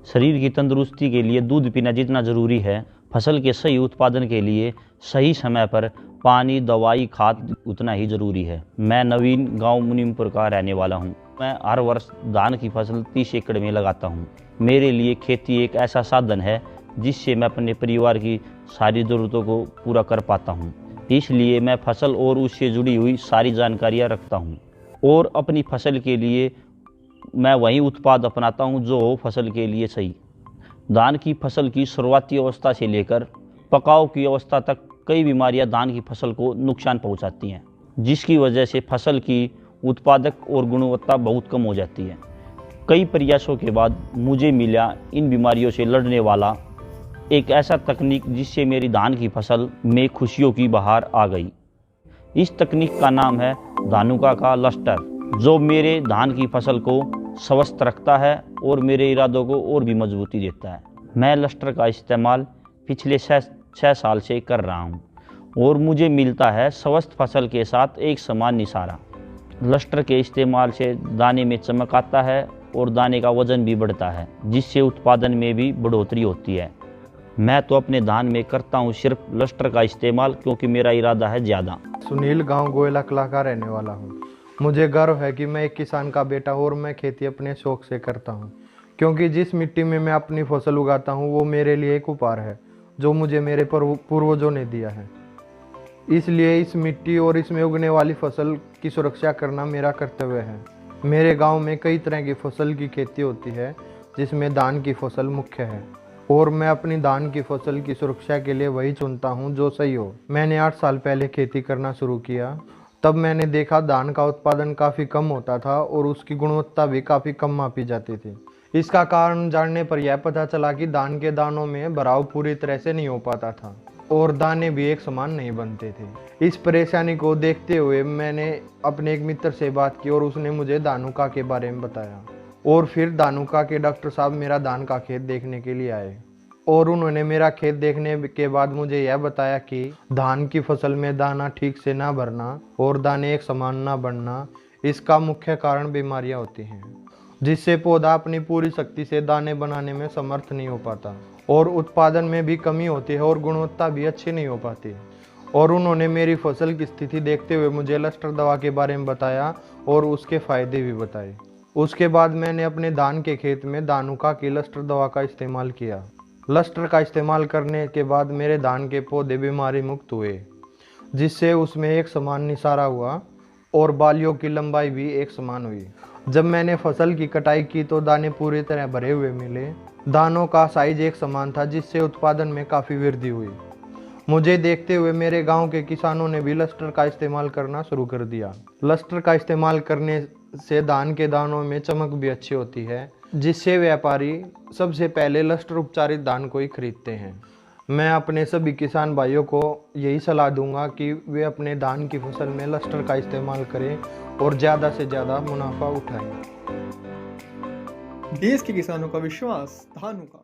शरीर की तंदुरुस्ती के लिए दूध पीना जितना ज़रूरी है, फसल के सही उत्पादन के लिए सही समय पर पानी, दवाई, खाद उतना ही ज़रूरी है। मैं नवीन गांव मुनीमपुर का रहने वाला हूं। मैं हर वर्ष धान की फसल 30 एकड़ में लगाता हूं। मेरे लिए खेती एक ऐसा साधन है जिससे मैं अपने परिवार की सारी ज़रूरतों को पूरा कर पाता हूं। इसलिए मैं फसल और उससे जुड़ी हुई सारी जानकारियां रखता हूं और अपनी फसल के लिए मैं वही उत्पाद अपनाता हूं जो हो फसल के लिए सही। धान की फसल की शुरुआती अवस्था से लेकर पकाव की अवस्था तक कई बीमारियां धान की फसल को नुकसान पहुंचाती हैं, जिसकी वजह से फसल की उत्पादक और गुणवत्ता बहुत कम हो जाती है। कई प्रयासों के बाद मुझे मिला इन बीमारियों से लड़ने वाला एक ऐसा तकनीक जिससे मेरी धान की फसल में खुशियों की बहार आ गई। इस तकनीक का नाम है धानुका का लस्टर, जो मेरे धान की फसल को स्वस्थ रखता है और मेरे इरादों को और भी मजबूती देता है। मैं लस्टर का इस्तेमाल पिछले 6 साल से कर रहा हूँ और मुझे मिलता है स्वस्थ फसल के साथ एक समान निसारा। लस्टर के इस्तेमाल से दाने में चमक आता है और दाने का वजन भी बढ़ता है, जिससे उत्पादन में भी बढ़ोतरी होती है। मैं तो अपने धान में करता हूँ सिर्फ लस्टर का इस्तेमाल, क्योंकि मेरा इरादा है ज़्यादा। सुनील गांव गोयला कला का रहने वाला हूँ। मुझे गर्व है कि मैं एक किसान का बेटा और मैं खेती अपने शौक से करता हूँ, क्योंकि जिस मिट्टी में मैं अपनी फसल उगाता हूँ वो मेरे लिए एक उपहार है जो मुझे मेरे पूर्वजों ने दिया है। इसलिए इस मिट्टी और इसमें उगने वाली फसल की सुरक्षा करना मेरा कर्तव्य है। मेरे गांव में कई तरह की फसल की खेती होती है, जिसमें धान की फसल मुख्य है और मैं अपनी धान की फसल की सुरक्षा के लिए वही चुनता हूं जो सही हो। मैंने 8 साल पहले खेती करना शुरू किया, तब मैंने देखा धान का उत्पादन काफ़ी कम होता था और उसकी गुणवत्ता भी काफ़ी कम मापी जाती थी। इसका कारण जानने पर यह पता चला कि धान के दानों में भराव पूरी तरह से नहीं हो पाता था और दाने भी एक समान नहीं बनते थे। इस परेशानी को देखते हुए मैंने अपने एक मित्र से बात की और उसने मुझे धानुका के बारे में बताया और फिर धानुका के डॉक्टर साहब मेरा धान का खेत देखने के लिए आए और उन्होंने मेरा खेत देखने के बाद मुझे यह बताया कि धान की फसल में दाना ठीक से ना भरना और दाने एक समान ना बनना, इसका मुख्य कारण बीमारियां होती हैं, जिससे पौधा अपनी पूरी शक्ति से दाने बनाने में समर्थ नहीं हो पाता और उत्पादन में भी कमी होती है और गुणवत्ता भी अच्छी नहीं हो पाती। और उन्होंने मेरी फसल की स्थिति देखते हुए मुझे लस्टर दवा के बारे में बताया और उसके फायदे भी बताए। उसके बाद मैंने अपने धान के खेत में धानुका की लस्टर दवा का इस्तेमाल किया। लस्टर का इस्तेमाल करने के बाद मेरे धान के पौधे बीमारी मुक्त हुए, जिससे उसमें एक समान निसारा हुआ और बालियों की लंबाई भी एक समान हुई। जब मैंने फसल की कटाई की तो दाने पूरी तरह भरे हुए मिले। दानों का साइज एक समान था, जिससे उत्पादन में काफ़ी वृद्धि हुई। मुझे देखते हुए मेरे गांव के किसानों ने भी लस्टर का इस्तेमाल करना शुरू कर दिया। लस्टर का इस्तेमाल करने से धान के दानों में चमक भी अच्छी होती है, जिससे व्यापारी सबसे पहले लस्टर उपचारित धान को ही खरीदते हैं। मैं अपने सभी किसान भाइयों को यही सलाह दूंगा कि वे अपने धान की फसल में लस्टर का इस्तेमाल करें और ज़्यादा से ज़्यादा मुनाफा उठाएं। देश के किसानों का विश्वास, धानुका।